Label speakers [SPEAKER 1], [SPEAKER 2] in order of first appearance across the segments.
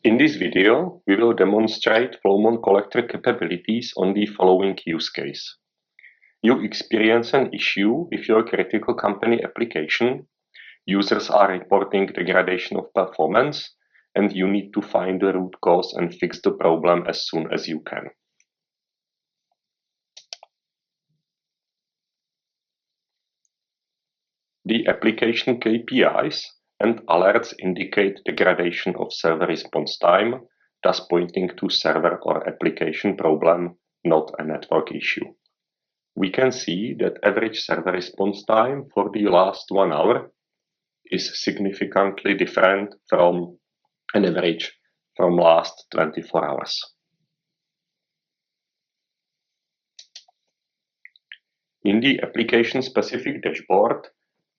[SPEAKER 1] In this video, we will demonstrate Flowmon collector capabilities on the following use case. You experience an issue with your critical company application, users are reporting degradation of performance, and you need to find the root cause and fix the problem as soon as you can. The application KPIs and alerts indicate degradation of server response time, thus pointing to server or application problem, not a network issue. We can see that average server response time for the last 1 hour is significantly different from an average from last 24 hours. In the application-specific dashboard,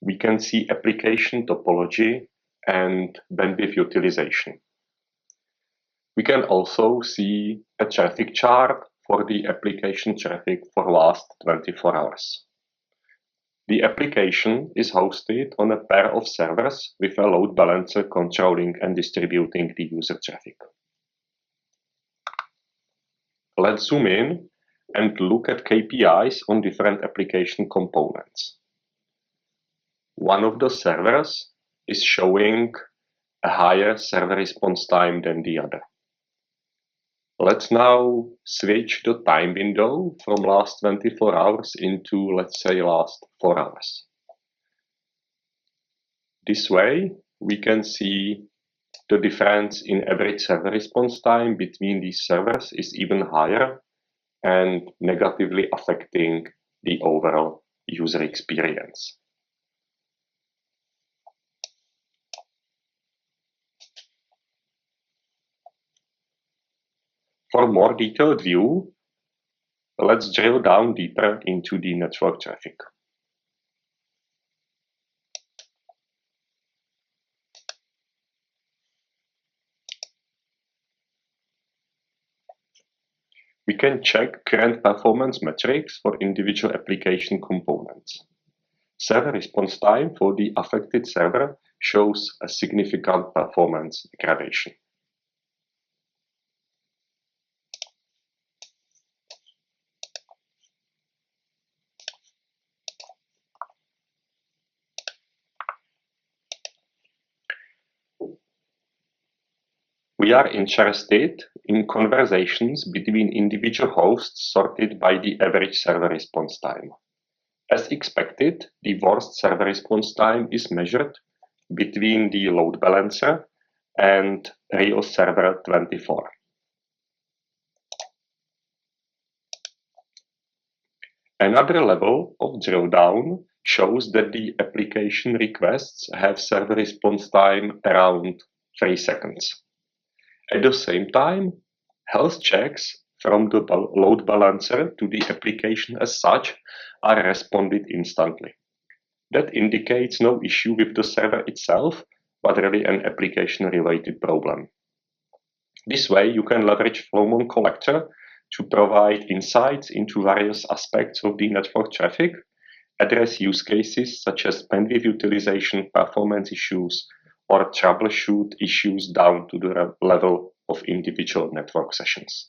[SPEAKER 1] we can see application topology and bandwidth utilization. We can also see a traffic chart for the application traffic for last 24 hours. The application is hosted on a pair of servers with a load balancer controlling and distributing the user traffic. Let's zoom in and look at KPIs on different application components. One of the servers is showing a higher server response time than the other. Let's now switch the time window from last 24 hours into, let's say, last 4 hours. This way, we can see the difference in average server response time between these servers is even higher and negatively affecting the overall user experience. For a more detailed view, let's drill down deeper into the network traffic. We can check current performance metrics for individual application components. Server response time for the affected server shows a significant performance degradation. We are interested in conversations between individual hosts sorted by the average server response time. As expected, the worst server response time is measured between the load balancer and real server 24. Another level of drill down shows that the application requests have server response time around 3 seconds. At the same time, health checks from the load balancer to the application as such are responded instantly. That indicates no issue with the server itself, but really an application-related problem. This way, you can leverage Flowmon collector to provide insights into various aspects of the network traffic, address use cases such as bandwidth utilization, performance issues, or troubleshoot issues down to the level of individual network sessions.